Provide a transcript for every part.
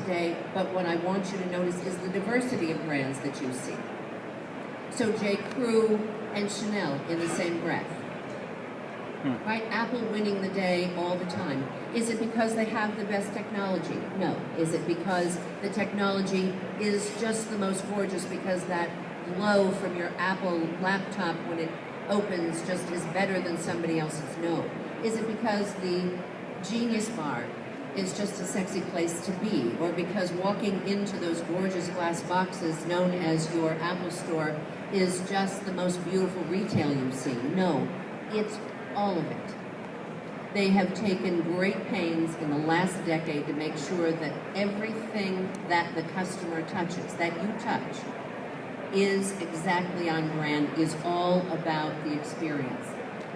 today, but what I want you to notice is the diversity of brands that you see. So J. Crew and Chanel in the same breath. Right? Apple winning the day all the time. Is it because they have the best technology? No. Is it because the technology is just the most gorgeous because that glow from your Apple laptop when it opens just is better than somebody else's? No. Is it because the Genius Bar is just a sexy place to be, or because walking into those gorgeous glass boxes known as your Apple store is just the most beautiful retail you've seen? No. It's all of it. They have taken great pains in the last decade to make sure that everything that the customer touches, that you touch, is exactly on brand, is all about the experience.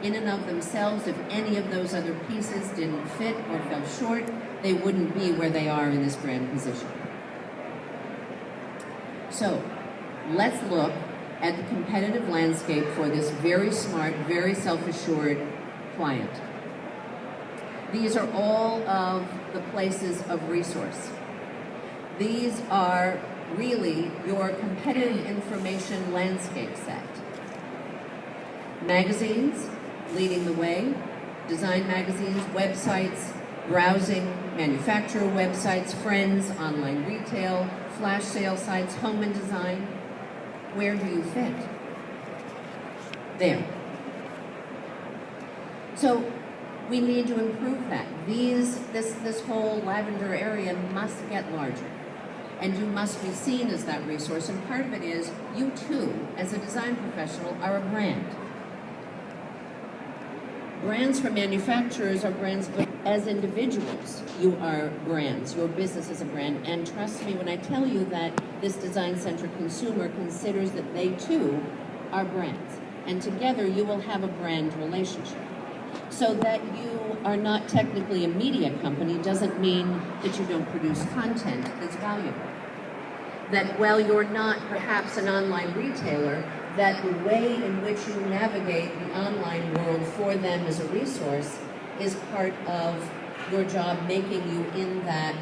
In and of themselves, if any of those other pieces didn't fit or fell short, they wouldn't be where they are in this brand position. So, let's look at the competitive landscape for this very smart, very self-assured client. These are all of the places of resource. These are really your competitive information landscape set. Magazines, leading the way, design magazines, websites, browsing, manufacturer websites, friends, online retail, flash sale sites, home and design. Where do you fit? There. So we need to improve that. This whole lavender area must get larger. And you must be seen as that resource. And part of it is, you too, as a design professional, are a brand. Brands for manufacturers are brands, but as individuals, you are brands. Your business is a brand. And trust me when I tell you that this design-centric consumer considers that they too are brands. And together you will have a brand relationship. So that you are not technically a media company doesn't mean that you don't produce content that's valuable. That while you're not perhaps an online retailer, that the way in which you navigate the online world for them as a resource is part of your job, making you in that,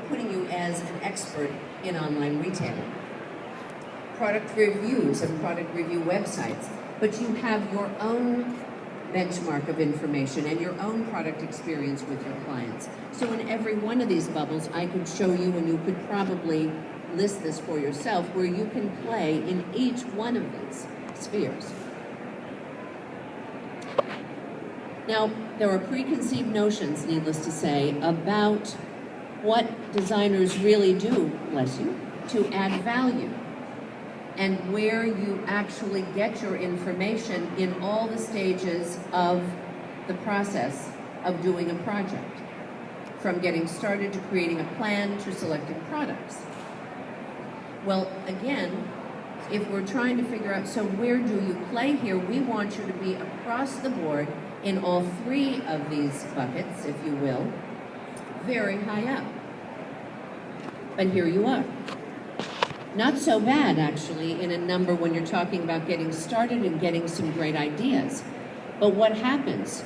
putting you as an expert in online retailing. Product reviews and product review websites, but you have your own benchmark of information and your own product experience with your clients. So in every one of these bubbles, I could show you, and you could probably list this for yourself, where you can play in each one of these spheres. Now, there are preconceived notions, needless to say, about what designers really do, bless you, to add value, and where you actually get your information in all the stages of the process of doing a project, from getting started to creating a plan to selecting products. Well, again, if we're trying to figure out, so where do you play here, we want you to be across the board in all three of these buckets, if you will, very high up. But here you are. Not so bad, actually, in a number when you're talking about getting started and getting some great ideas. But what happens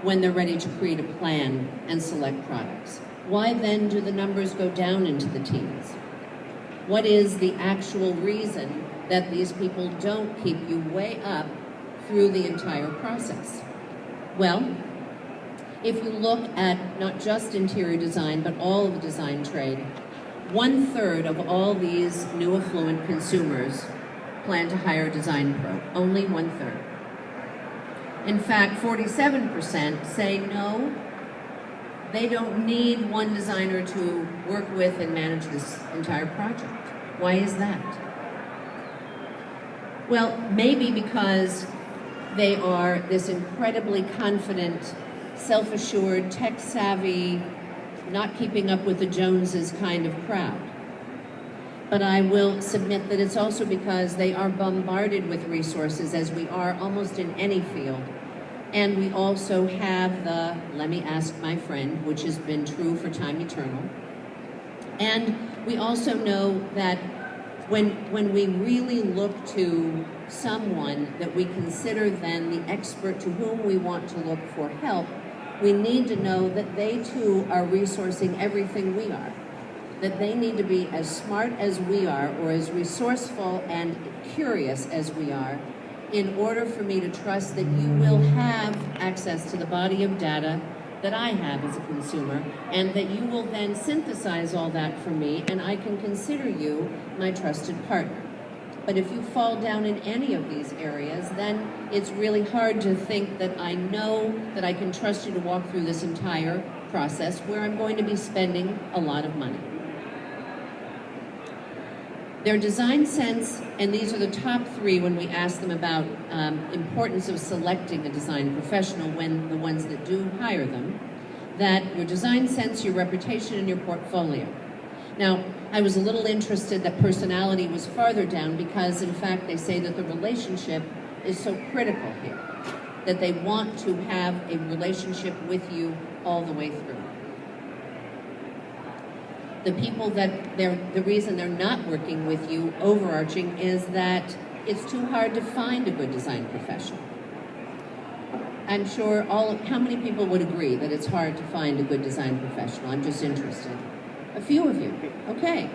when they're ready to create a plan and select products? Why then do the numbers go down into the teens? What is the actual reason that these people don't keep you way up through the entire process? Well, if you look at not just interior design, but all of the design trade, 1/3 of all these new affluent consumers plan to hire a design pro. Only 1/3. In fact, 47% say no, they don't need one designer to work with and manage this entire project. Why is that? Well, maybe because they are this incredibly confident, self-assured, tech-savvy, not keeping up with the Joneses kind of crowd. But I will submit that it's also because they are bombarded with resources, as we are almost in any field. And we also have the, let me ask my friend, which has been true for time eternal. And we also know that when we really look to someone that we consider then the expert to whom we want to look for help, We need to know that they too are resourcing everything we are. That they need to be as smart as we are, or as resourceful and curious as we are, in order for me to trust that you will have access to the body of data that I have as a consumer, and that you will then synthesize all that for me, and I can consider you my trusted partner. But if you fall down in any of these areas, then it's really hard to think that I know that I can trust you to walk through this entire process where I'm going to be spending a lot of money. Their design sense, and these are the top three when we ask them about importance of selecting a design professional, when the ones that do hire them, that your design sense, your reputation, and your portfolio. Now, I was a little interested that personality was farther down, because in fact they say that the relationship is so critical here, that they want to have a relationship with you all the way through. The people that the reason they're not working with you, overarching, is that it's too hard to find a good design professional. I'm sure how many people would agree that it's hard to find a good design professional? I'm just interested. A few of you, okay.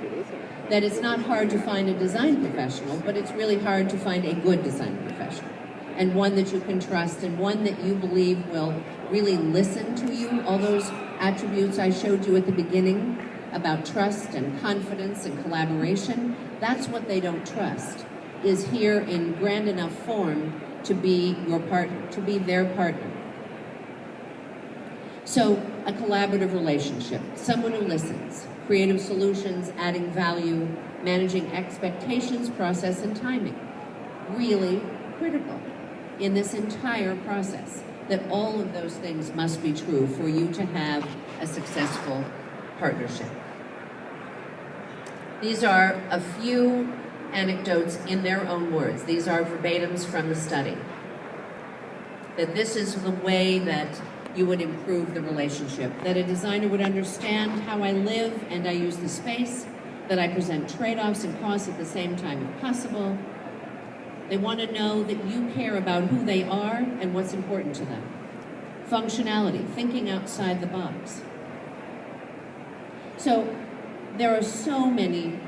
That it's not hard to find a design professional, but it's really hard to find a good design professional. And one that you can trust, and one that you believe will really listen to you. All those attributes I showed you at the beginning about trust and confidence and collaboration, that's what they don't trust, is here in grand enough form to be your partner, to be their partner. So, a collaborative relationship, someone who listens, creative solutions, adding value, managing expectations, process, and timing. Really critical in this entire process, that all of those things must be true for you to have a successful partnership. These are a few anecdotes in their own words. These are verbatims from the study. That this is the way that you would improve the relationship. That a designer would understand how I live and I use the space. That I present trade-offs and costs at the same time if possible. They want to know that you care about who they are and what's important to them. Functionality, thinking outside the box. So there are so many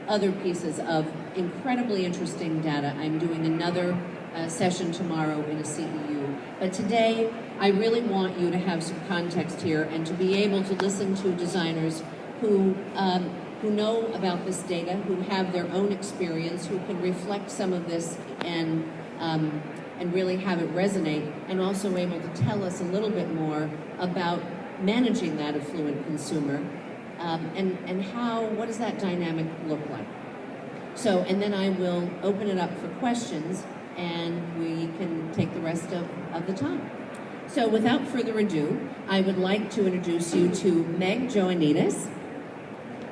other pieces of incredibly interesting data. I'm doing another session tomorrow in a CEU. But today, I really want you to have some context here and to be able to listen to designers who know about this data, who have their own experience, who can reflect some of this and really have it resonate, and also able to tell us a little bit more about managing that affluent consumer. And what does that dynamic look like? So, and then I will open it up for questions, and we can take the rest of the time. So without further ado, I would like to introduce you to Meg Joannides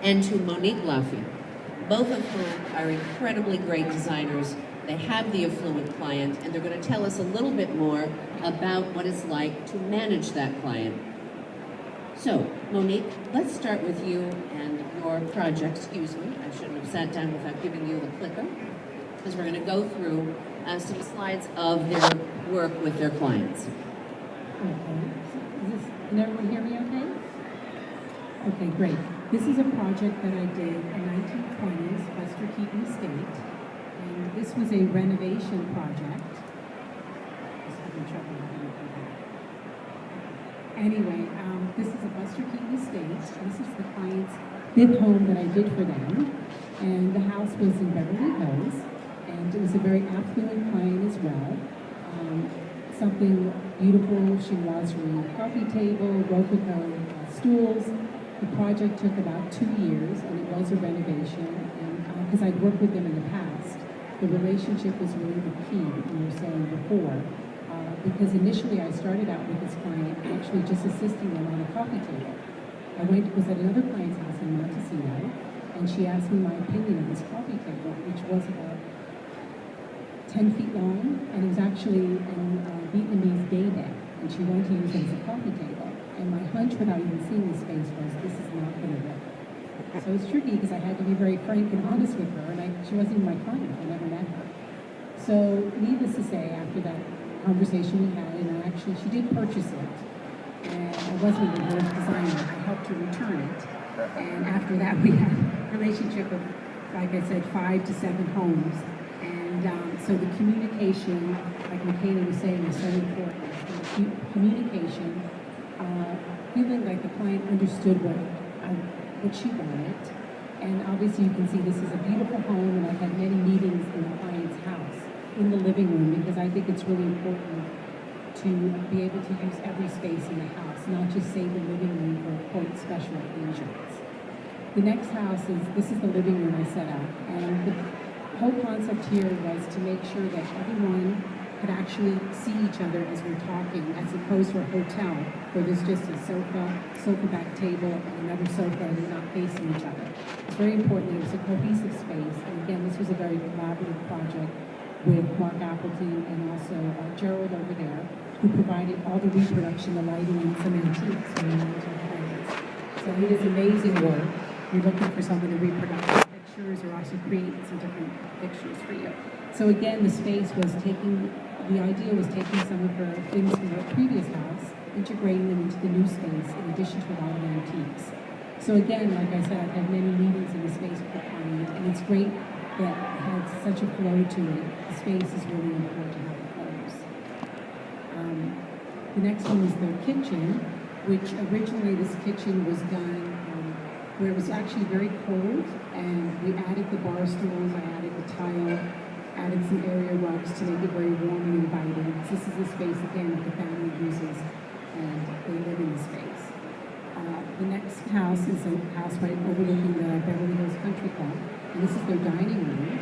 and to Monique Lafia, both of whom are incredibly great designers. They have the affluent client, and they're going to tell us a little bit more about what it's like to manage that client. So, Monique, let's start with you and your project. Excuse me, I shouldn't have sat down without giving you the clicker, because we're going to go through some slides of their work with their clients. Okay. Can everyone hear me okay? Okay, great. This is a project that I did in 1920s, Buster Keaton Estate. And this was a renovation project. Just having trouble with that. Anyway, this is a Buster Keaton Estate. This is the client's fifth home that I did for them. And the house was in Beverly Hills. And it was a very affluent client as well. Something beautiful, chinoiserie coffee table, rococo stools. The project took about 2 years, and it was a renovation. And because I'd worked with them in the past, the relationship was really the key that you were saying before. Because initially I started out with this client actually just assisting them on a coffee table. I was at another client's house in Montecito, and she asked me my opinion of this coffee table, which was about 10 feet long, and it was actually in Vietnamese day day, and she wanted to use it as a coffee table. And my hunch, without even seeing the space, was this is not going to work. So it was tricky because I had to be very frank and honest with her, and she wasn't even my client. I never met her. So needless to say, after that conversation we had, and actually she did purchase it, wasn't a reverse designer. I helped her return it. And after that, we had a relationship of, like I said, 5 to 7 homes. And so the communication, like McKenna was saying, is so important. Communication, feeling like the client understood what she wanted. And obviously you can see this is a beautiful home, and I've had many meetings in the client's house, in the living room, because I think it's really important to be able to use every space in the house, not just save the living room for quote special occasions. The next house this is the living room I set up, and the whole concept here was to make sure that everyone could actually see each other as we're talking, as opposed to a hotel where there's just a sofa back table, and another sofa, and they're not facing each other. It's very important that it was a cohesive space, and again, this was a very collaborative project with Mark Appleton and also Gerald over there, who provided all the reproduction, the lighting, and some antiques for the clients. So it is amazing work. You're looking for someone to reproduce pictures or also create some different pictures for you. So again, the idea was taking some of her things from her previous house, integrating them into the new space, in addition to a lot of antiques. So again, like I said, I've had many meetings in the space with the client, and it's great that it has such a flow to it. The space is really important to have it flows. The next one is the kitchen, which originally this kitchen was done where it was actually very cold, and we added the bar stools, I added the tile, added some area rugs to make it very warm and inviting. This is the space, again, that the family uses, and they live in the space. The next house is a house right overlooking the Beverly Hills Country Club, and this is their dining room.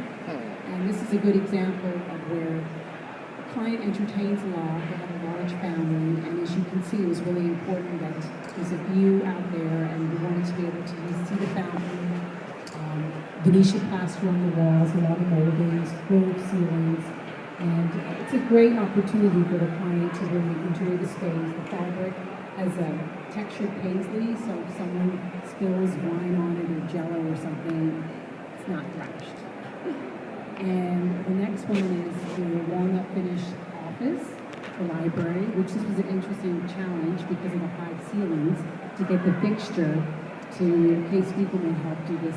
And this is a good example of where the client entertains a lot, they have a large family, and as you can see, it was really important that there's a view out there, and we wanted to be able to see the fountain, Venetian plaster on the walls, a lot of moldings, gold ceilings, and it's a great opportunity for the client to really enjoy the space. The fabric has a textured paisley, so if someone spills wine on it or jello or something, it's not thrashed. And the next one is the walnut finish office, the library, which this was an interesting challenge because of the high ceilings to get the fixture to, in case people may help do this,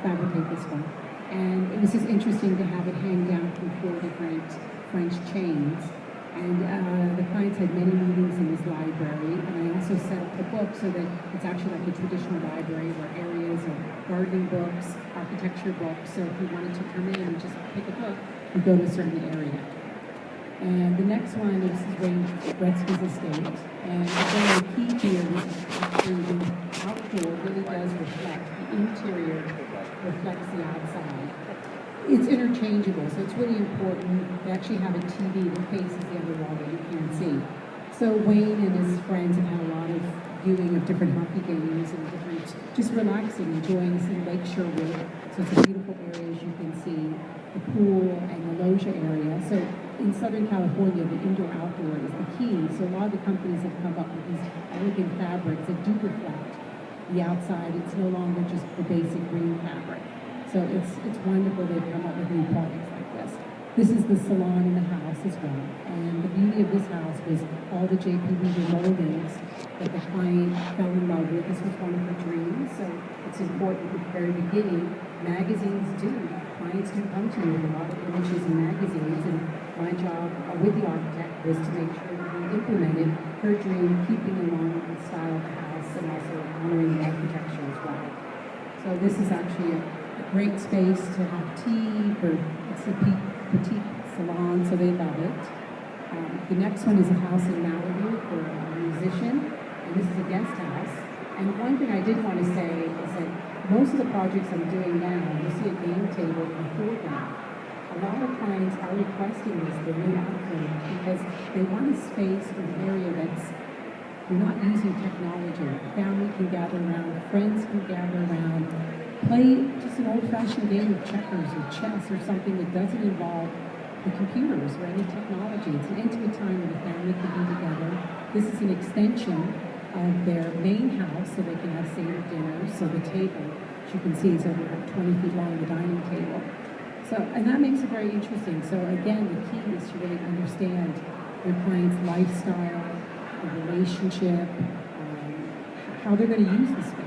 fabricate this one. And it was just interesting to have it hang down from 4 different French chains. And the clients had many meetings in this library, and I also set up the book so that it's actually like a traditional library where areas of gardening books, architecture books, so if you wanted to come in and just pick a book, you go to a certain area. And the next one is Wayne Gretzky's estate, and again, the key here is actually the outdoor really does reflect, the interior reflects the outside. It's interchangeable, so it's really important. They actually have a TV that faces the other wall that you can't see. So Wayne and his friends have had a lot of viewing of different hockey games and different, just relaxing, enjoying some lakeshore wood. So it's a beautiful area, as you can see, the pool and the loggia area. So in Southern California, the indoor-outdoor is the key. So a lot of the companies have come up with these elegant fabrics that do reflect the outside. It's no longer just the basic green fabric. So it's wonderful they've come up with new products like this. This is the salon in the house as well. And the beauty of this house was all the J.P. Weaver moldings that the client fell in love with. This was one of her dreams. So it's important at the very beginning. Magazines do. Clients do come to me with a lot of images and magazines. And my job with the architect was to make sure that we implemented her dream, keeping along with the style of the house and also honoring the architecture as well. So this is actually a great space to have tea for, it's a petite salon, so they love it. The next one is a house in Malibu for a musician, and this is a guest house. And one thing I did want to say is that most of the projects I'm doing now, you see a game table before them. A lot of clients are requesting this, the new outfit, because they want a space or an area that's, you're not using technology. The family can gather around, friends can gather around, play just an old-fashioned game of checkers or chess or something that doesn't involve the computers or any technology. It's an intimate time where the family can be together. This is an extension of their main house, so they can have Seder dinners. So the table, as you can see, is over 20 feet long, the dining table. So, and that makes it very interesting. So again, the key is to really understand your client's lifestyle, the relationship, how they're going to use the space.